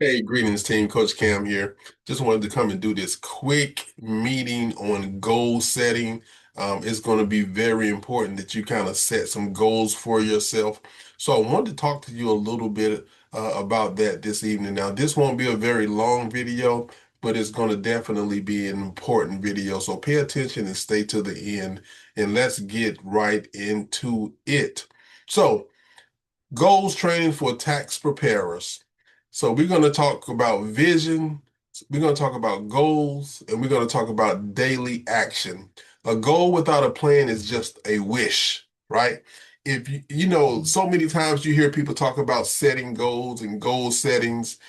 Hey, greetings team, Coach Cam here. Just wanted to come and do this quick meeting on goal setting. It's going to be very important that you kind of set some goals for yourself. So I wanted to talk to you a little bit about that this evening. Now, this won't be a very long video, but it's going to definitely be an important video. So pay attention and stay to the end, and let's get right into it. So, goals training for tax preparers. So we're going to talk about vision, we're going to talk about goals, and we're going to talk about daily action. A goal without a plan is just a wish, right? If so many times you hear people talk about setting goals and goal settings,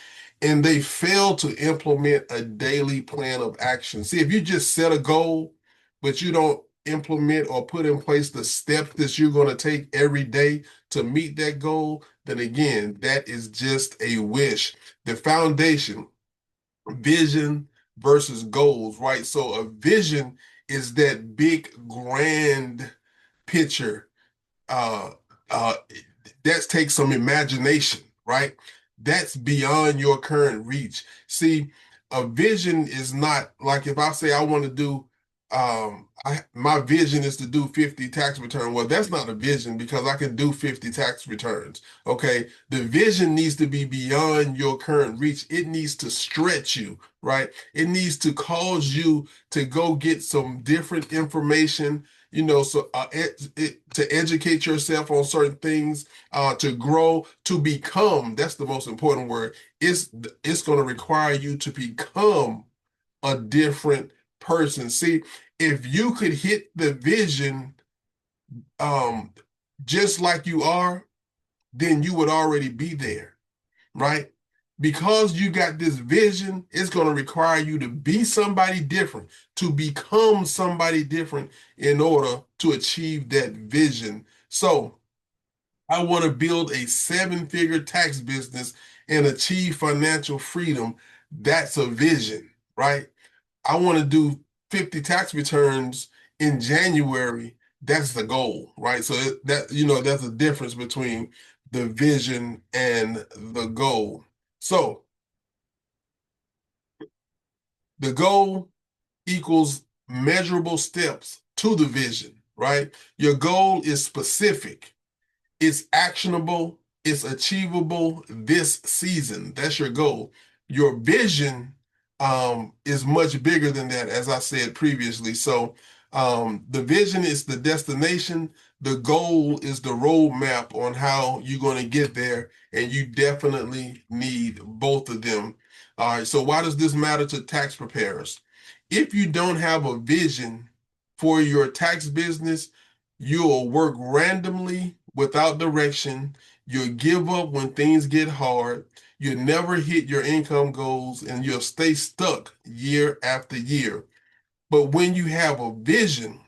and they fail to implement a daily plan of action. See, if you just set a goal, but you don't implement or put in place the steps that you're going to take every day to meet that goal, then again, that is just a wish. The foundation, vision versus goals, right? So a vision is that big, grand picture uh, uh, that takes some imagination, right? That's beyond your current reach. See, a vision is not like if I say I want to do, my vision is to do 50 tax returns. Well, that's not a vision because I can do 50 tax returns. Okay. The vision needs to be beyond your current reach. It needs to stretch you, right? It needs to cause you to go get some different information, so to educate yourself on certain things, to grow, to become. That's the most important word. It's going to require you to become a different person. See, if you could hit the vision, um, just like you are, then you would already be there, right? Because you got this vision, it's going to require you to be somebody different, to become somebody different in order to achieve that vision. So, I want to build a seven-figure tax business and achieve financial freedom. That's a vision, right? I want to do 50 tax returns in January. That's the goal, right? So that's a difference between the vision and the goal. So the goal equals measurable steps to the vision, right? Your goal is specific, it's actionable, it's achievable this season. That's your goal. Your vision is much bigger than that, as I said previously. So the vision is the destination. The goal is the roadmap on how you're going to get there, and you definitely need both of them. All right. So why does this matter to tax preparers? If you don't have a vision for your tax business, you'll work randomly without direction. You'll give up when things get hard. You'll never hit your income goals and you'll stay stuck year after year. But when you have a vision,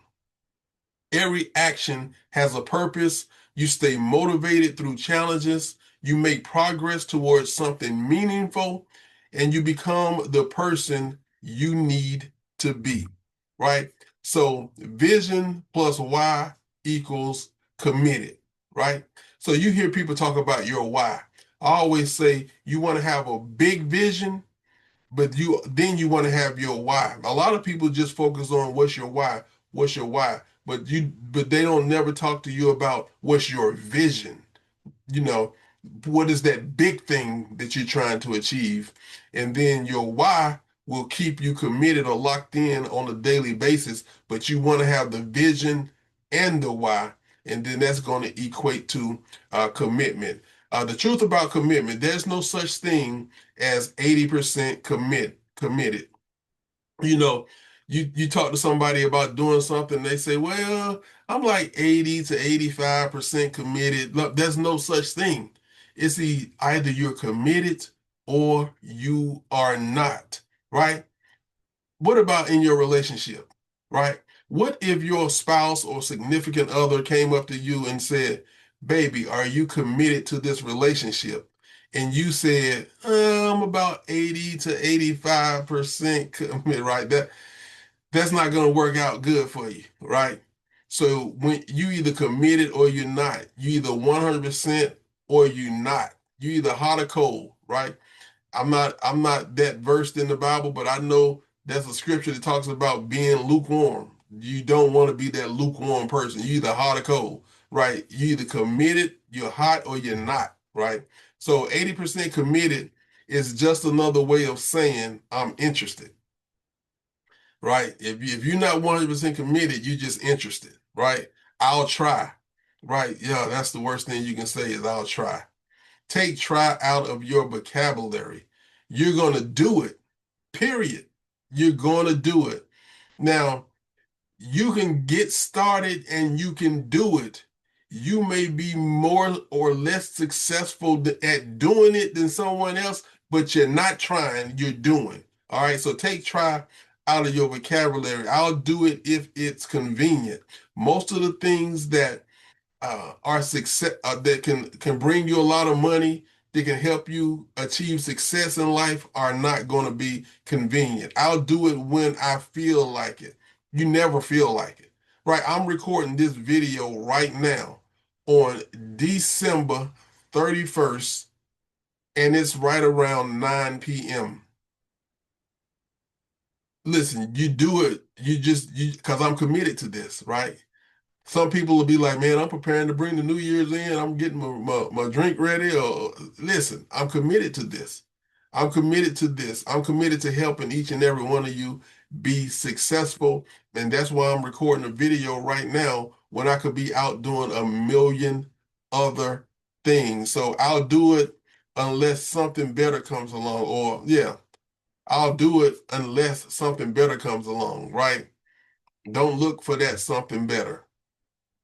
every action has a purpose. You stay motivated through challenges. You make progress towards something meaningful, and you become the person you need to be, right? So vision plus why equals committed, right? So you hear people talk about your why. I always say you want to have a big vision, but you want to have your why. A lot of people just focus on what's your why, but they don't never talk to you about what's your vision. You know, what is that big thing that you're trying to achieve? And then your why will keep you committed or locked in on a daily basis, but you want to have the vision and the why, and then that's going to equate to commitment. The truth about commitment, there's no such thing as 80% committed. You know, you talk to somebody about doing something, they say, well, I'm like 80 to 85% committed. Look, there's no such thing. It's either you're committed or you are not, right? What about in your relationship, right? What if your spouse or significant other came up to you and said, baby, are you committed to this relationship? And you said, I'm about 80 to 85% committed, right? That's not going to work out good for you, right? So when you either committed or you're not, you either 100% or you're not. You either hot or cold, right? I'm not that versed in the Bible, but I know there's a scripture that talks about being lukewarm. You don't want to be that lukewarm person. You either hot or cold, right? You either committed, you're hot, or you're not, right? So 80% committed is just another way of saying I'm interested, right? If you're not 100% committed, you're just interested, right? I'll try, right? Yeah, that's the worst thing you can say is I'll try. Take try out of your vocabulary. You're going to do it, period. You're going to do it. Now, you can get started and you can do it. You may be more or less successful at doing it than someone else, but you're not trying, you're doing. All right, so take try out of your vocabulary. I'll do it if it's convenient. Most of the things that are success that can bring you a lot of money, that can help you achieve success in life, are not going to be convenient. I'll do it when I feel like it. You never feel like it, right? I'm recording this video right now on December 31st, and it's right around 9 p.m. Listen, you do it, because I'm committed to this, right? Some people will be like, man, I'm preparing to bring the New Year's in. I'm getting my drink ready. Or listen, I'm committed to this. I'm committed to this. I'm committed to helping each and every one of you be successful. And that's why I'm recording a video right now when I could be out doing a million other things. So I'll do it unless something better comes along. Or yeah, I'll do it unless something better comes along, right? Don't look for that something better.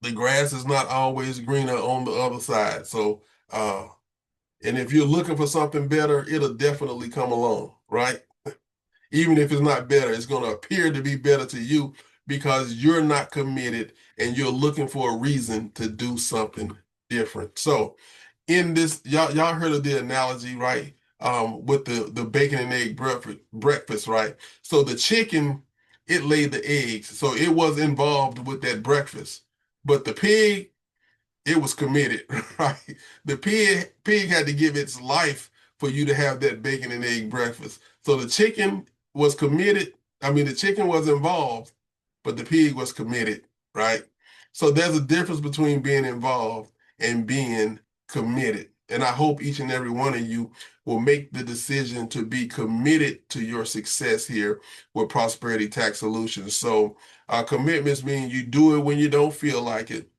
The grass is not always greener on the other side. So, and if you're looking for something better, it'll definitely come along, right? Even if it's not better, it's going to appear to be better to you because you're not committed and you're looking for a reason to do something different. So, in this, y'all heard of the analogy, right? With the bacon and egg breakfast, right? So the chicken, it laid the eggs, so it was involved with that breakfast. But the pig, it was committed, right? The pig had to give its life for you to have that bacon and egg breakfast. So the chicken was committed. I mean, the chicken was involved, but the pig was committed, right? So there's a difference between being involved and being committed. And I hope each and every one of you will make the decision to be committed to your success here with Prosperity Tax Solutions. So commitments mean you do it when you don't feel like it.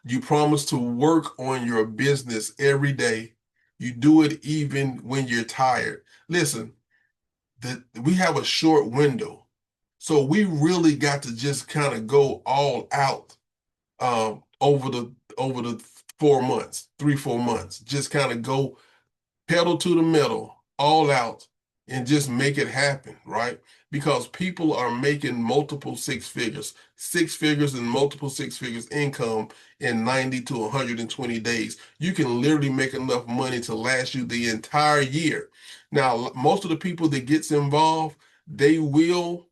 You promise to work on your business every day. You do it even when you're tired. Listen, we have a short window. So we really got to just kind of go all out over the 4 months, 3, 4 months. Just kind of go pedal to the metal, all out, and just make it happen, right? Because people are making multiple six figures and multiple six figures income in 90 to 120 days. You can literally make enough money to last you the entire year. Now, most of the people that gets involved, they will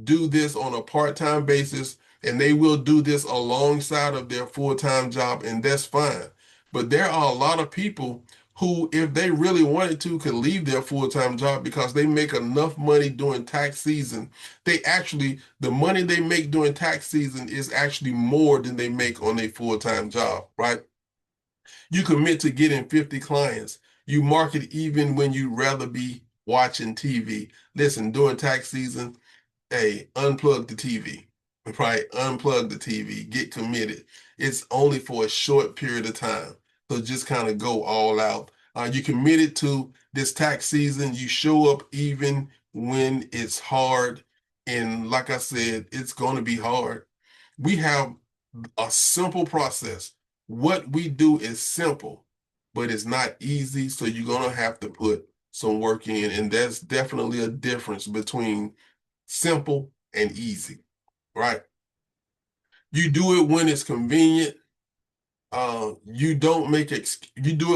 do this on a part-time basis and they will do this alongside of their full-time job, and that's fine. But there are a lot of people who, if they really wanted to, could leave their full-time job because they make enough money during tax season. The money they make during tax season is actually more than they make on a full-time job, right? You commit to getting 50 clients. You market even when you'd rather be watching TV. Listen, during tax season, hey, unplug the TV, right? Unplug the TV, get committed. It's only for a short period of time. So just kind of go all out. You committed to this tax season. You show up even when it's hard. And like I said, it's going to be hard. We have a simple process. What we do is simple, but it's not easy. So you're going to have to put some work in. And there's definitely a difference between simple and easy, right? You do it when it's convenient. You do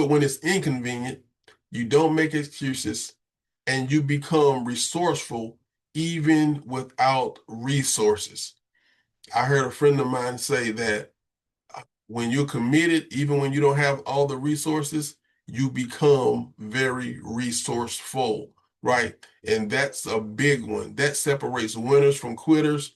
it when it's inconvenient. You don't make excuses, and you become resourceful even without resources. I heard a friend of mine say that when you're committed, even when you don't have all the resources, you become very resourceful, right? And that's a big one. That separates winners from quitters.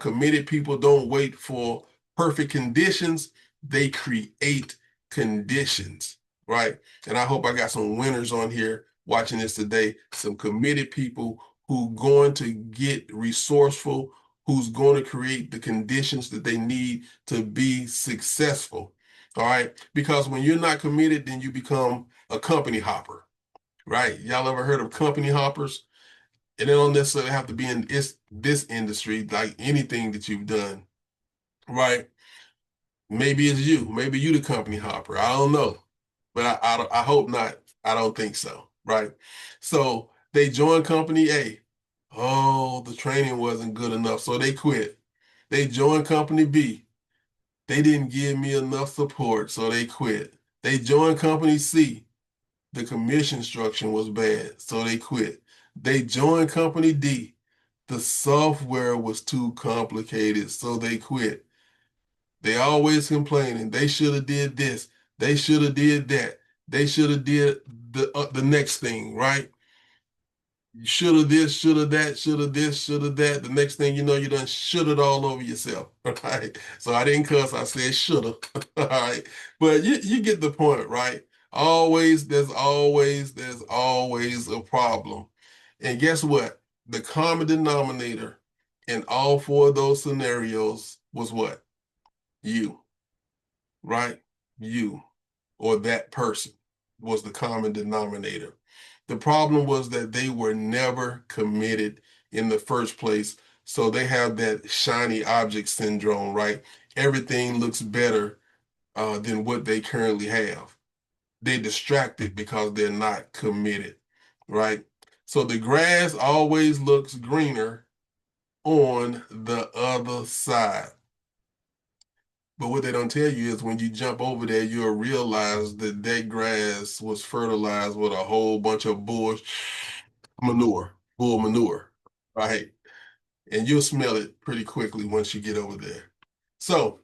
Committed people don't wait for perfect conditions, they create conditions, right? And I hope I got some winners on here watching this today, some committed people who going to get resourceful, who's going to create the conditions that they need to be successful. All right. Because when you're not committed, then you become a company hopper, right? Y'all ever heard of company hoppers? And they don't necessarily have to be in this industry, like anything that you've done, right? Maybe it's you. Maybe you the company hopper. I don't know. But I hope not. I don't think so, right? So they join company A. Oh, the training wasn't good enough, so they quit. They join company B. They didn't give me enough support, so they quit. They joined company C. The commission structure was bad, so they quit. They joined company D. The software was too complicated, so they quit. They always complaining. They should have did this. They should have did that. They should have did the next thing, right? Should have this, should have that, should have this, should have that. The next thing you know, you done should it all over yourself. Right. So I didn't cuss, I said should have. All right. But you get the point, right? There's always a problem. And guess what? The common denominator in all four of those scenarios was what? You, right? You or that person was the common denominator. The problem was that they were never committed in the first place. So they have that shiny object syndrome, right? Everything looks better than what they currently have. They're distracted because they're not committed, right? So the grass always looks greener on the other side. But what they don't tell you is when you jump over there, you'll realize that that grass was fertilized with a whole bunch of bull manure, right? And you'll smell it pretty quickly once you get over there. So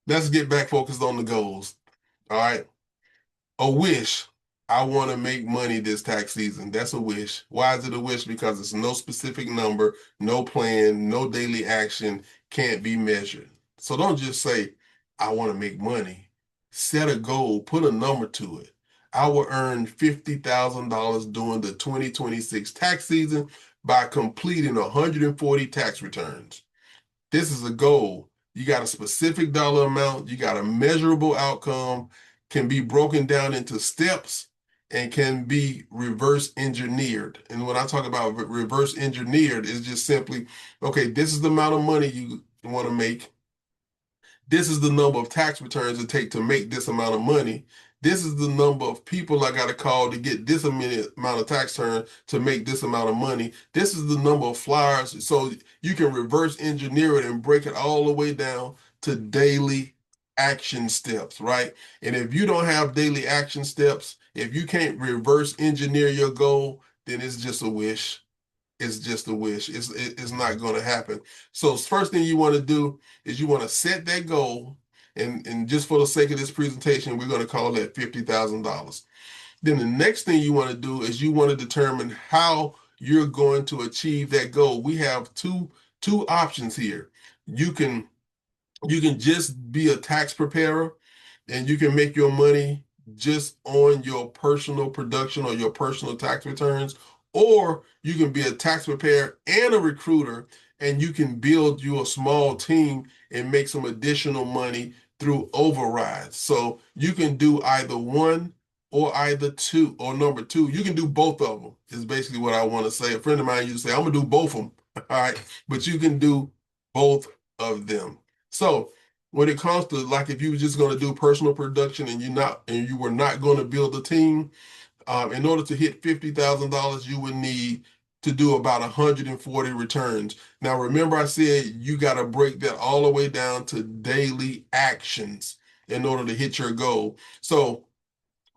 let's get back focused on the goals. All right. A wish. I want to make money this tax season. That's a wish. Why is it a wish? Because it's no specific number, no plan, no daily action, can't be measured. So don't just say, I want to make money. Set a goal, put a number to it. I will earn $50,000 during the 2026 tax season by completing 140 tax returns. This is a goal. You got a specific dollar amount, you got a measurable outcome, can be broken down into steps and can be reverse engineered. And when I talk about reverse engineered, it's just simply, okay, this is the amount of money you want to make. This is the number of tax returns it take to make this amount of money. This is the number of people I got to call to get this amount of tax return to make this amount of money. This is the number of flyers. So you can reverse engineer it and break it all the way down to daily action steps, right? And if you don't have daily action steps, if you can't reverse engineer your goal, then it's just a wish. It's just a wish. It's not going to happen. So first thing you want to do is you want to set that goal, and just for the sake of this presentation, we're going to call that $50,000. Then the next thing you want to do is you want to determine how you're going to achieve that goal. We have two options here. You can just be a tax preparer and you can make your money just on your personal production or your personal tax returns, or you can be a tax preparer and a recruiter, and you can build you a small team and make some additional money through overrides. So you can do either one or either two, or number two. You can do both of them, is basically what I want to say. A friend of mine used to say, I'm going to do both of them. All right. But you can do both of them. So when it comes to, like, if you were just going to do personal production and you were not going to build a team, in order to hit $50,000, you would need to do about 140 returns. Now, remember I said you got to break that all the way down to daily actions in order to hit your goal. So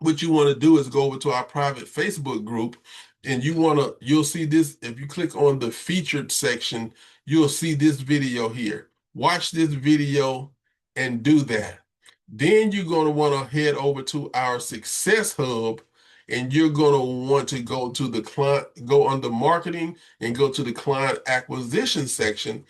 what you want to do is go over to our private Facebook group, and you'll see this. If you click on the featured section, you'll see this video here. Watch this video and do that. Then you're going to want to head over to our Success Hub, and you're going to want to go to the client, go under marketing and go to the client acquisition section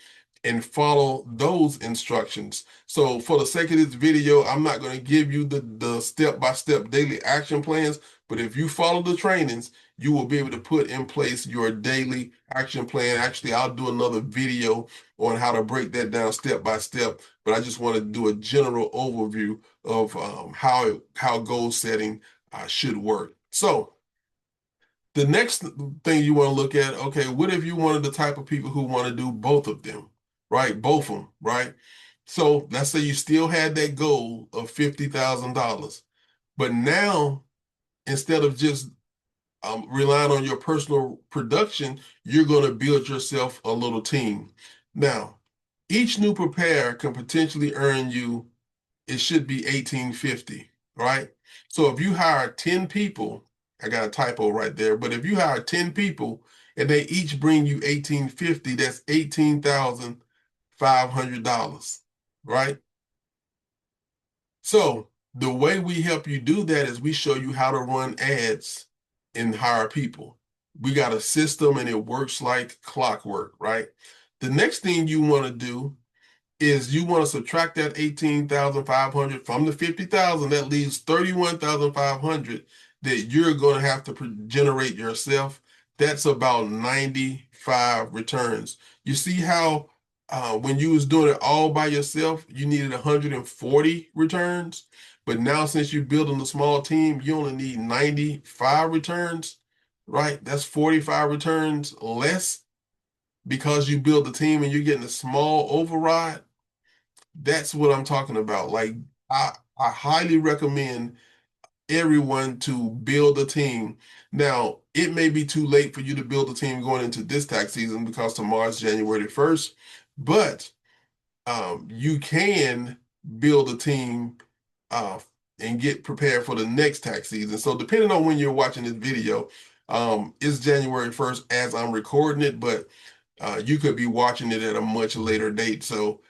and follow those instructions. So for the sake of this video, I'm not going to give you the step-by-step daily action plans, but if you follow the trainings, you will be able to put in place your daily action plan. Actually, I'll do another video on how to break that down step by step, but I just want to do a general overview of how goal setting should work. So the next thing you want to look at, okay, what if you wanted the type of people who want to do both of them, right? Both of them, right? So let's say you still had that goal of $50,000, but now instead of just relying on your personal production, you're going to build yourself a little team. Now, each new preparer can potentially earn you, it should be 1850, right? So if you hire 10 people, I got a typo right there, but if you hire 10 people and they each bring you 1850, that's $18,500, right? So the way we help you do that is we show you how to run ads and hire people. We got a system and it works like clockwork, right? The next thing you want to do is you want to subtract that 18,500 from the 50,000. That leaves 31,500 that you're going to have to generate yourself. That's about 95 returns. You see how when you was doing it all by yourself, you needed 140 returns. But now since you're building a small team, you only need 95 returns, right? That's 45 returns less because you build the team and you're getting a small override. That's what I'm talking about. Like I highly recommend everyone to build a team. Now, it may be too late for you to build a team going into this tax season because tomorrow's January 1st, but you can build a team uh, and get prepared for the next tax season. So depending on when you're watching this video, it's January 1st as I'm recording it, but you could be watching it at a much later date. So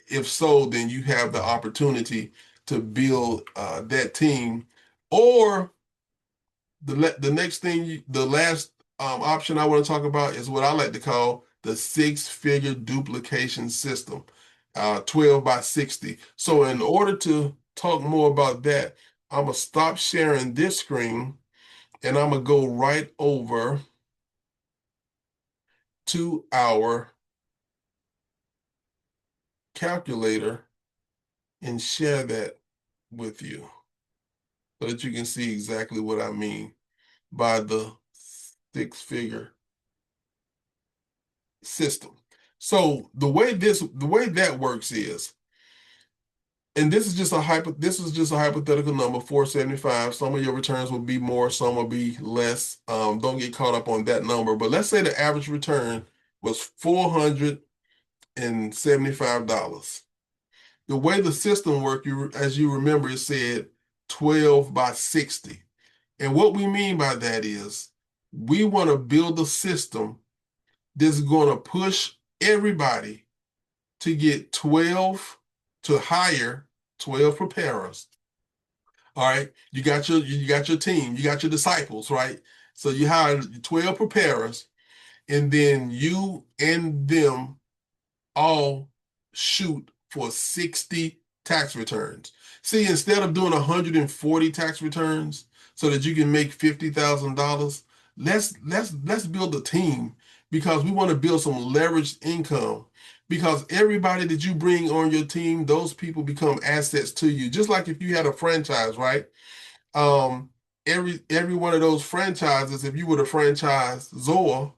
if so, then you have the opportunity to build that team. Or the next thing, the last option I want to talk about is what I like to call the six-figure duplication system, 12 by 60. So in order to talk more about that, I'm gonna stop sharing this screen and I'm gonna go right over to our calculator and share that with you so that you can see exactly what I mean by the six-figure system. So the way that works is, and this is just a hypothetical number, 475. Some of your returns will be more, some will be less. Don't get caught up on that number. But let's say the average return was $475. The way the system worked, as you remember, it said 12 by 60. And what we mean by that is we want to build a system that's going to push everybody to get 12 to hire 12 preparers. All right, you got your team, you got your disciples, right? So you hire 12 preparers, and then you and them all shoot for 60 tax returns. See, instead of doing 140 tax returns so that you can make $50,000, let's build a team because we want to build some leveraged income. Because everybody that you bring on your team, those people become assets to you. Just like if you had a franchise, right? Um, every one of those franchises, if you were the franchisor,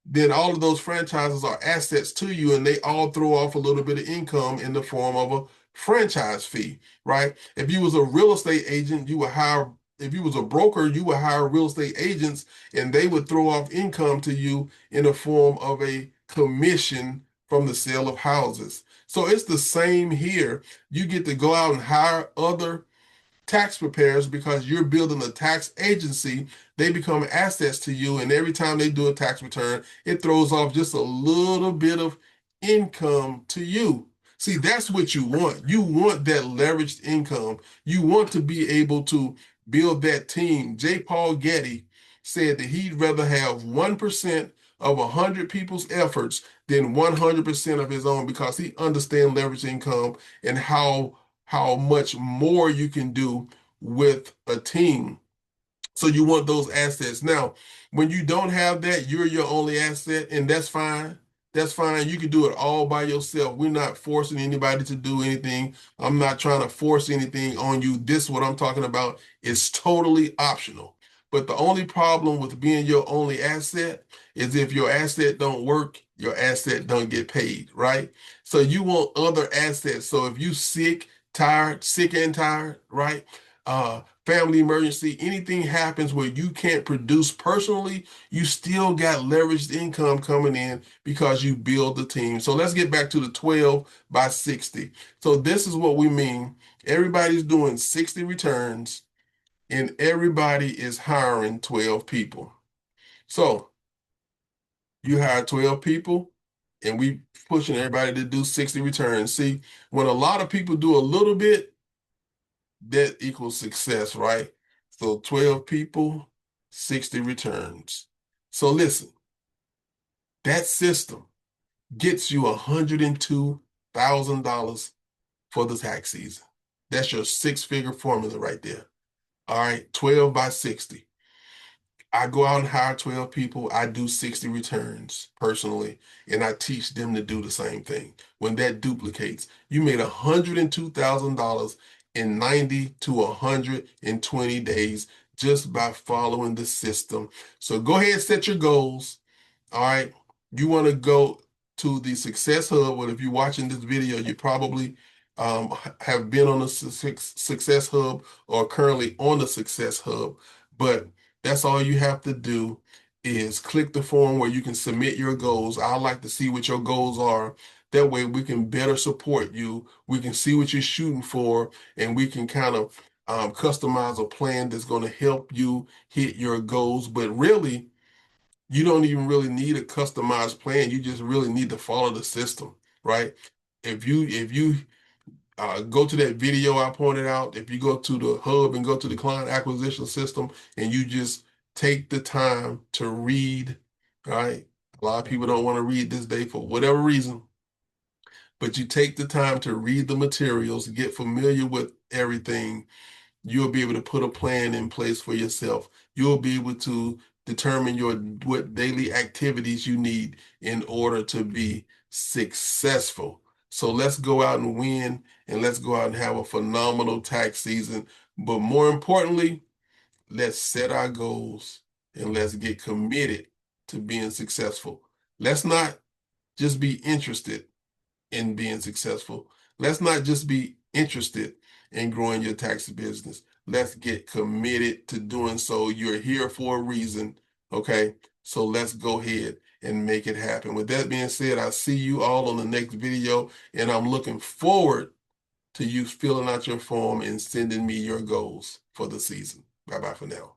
then all of those franchises are assets to you and they all throw off a little bit of income in the form of a franchise fee, right? If you was a real estate agent, you would hire, if you was a broker, you would hire real estate agents and they would throw off income to you in the form of a commission from the sale of houses. So it's the same here. You get to go out and hire other tax preparers because you're building a tax agency. They become assets to you, and every time they do a tax return, it throws off just a little bit of income to you. See, that's what you want. You want that leveraged income. You want to be able to build that team. J. Paul Getty said that he'd rather have 1% of 100 people's efforts than 100% of his own, because he understands leveraged income and how much more you can do with a team. So you want those assets. Now, when you don't have that, you're your only asset, and that's fine. That's fine. You can do it all by yourself. We're not forcing anybody to do anything. I'm not trying to force anything on you. This, what I'm talking about, is totally optional. But the only problem with being your only asset is if your asset don't work, your asset don't get paid, right? So you want other assets. So if you sick and tired, right? Family emergency, anything happens where you can't produce personally, you still got leveraged income coming in because you build the team. So let's get back to the 12 by 60. So this is what we mean. Everybody's doing 60 returns and everybody is hiring 12 people. So you hire 12 people and we pushing everybody to do 60 returns. See, when a lot of people do a little bit, that equals success, right? So 12 people, 60 returns. So listen, that system gets you $102,000 for the tax season. That's your six-figure formula right there. All right, 12 by 60. I go out and hire 12 people. I do 60 returns personally, and I teach them to do the same thing. When that duplicates, you made $102,000 in 90 to 120 days just by following the system. So go ahead, set your goals. All right. You want to go to the Success Hub. Well, if you're watching this video, you probably have been on the Success Hub or currently on the Success Hub. But that's all you have to do is click the form where you can submit your goals. I like to see what your goals are. That way we can better support you. We can see what you're shooting for, and we can kind of customize a plan that's going to help you hit your goals. But really, you don't even really need a customized plan. You just really need to follow the system, right? If you go to that video I pointed out, if you go to the hub and go to the client acquisition system and you just take the time to read, right? A lot of people don't want to read this day for whatever reason, but you take the time to read the materials, get familiar with everything, you'll be able to put a plan in place for yourself. You'll be able to determine what daily activities you need in order to be successful. So let's go out and win, and let's go out and have a phenomenal tax season. But more importantly, let's set our goals and let's get committed to being successful. Let's not just be interested in being successful. Let's not just be interested in growing your tax business. Let's get committed to doing so. You're here for a reason, okay? So let's go ahead and make it happen. With that being said, I'll see you all on the next video, and I'm looking forward to you filling out your form and sending me your goals for the season. Bye-bye for now.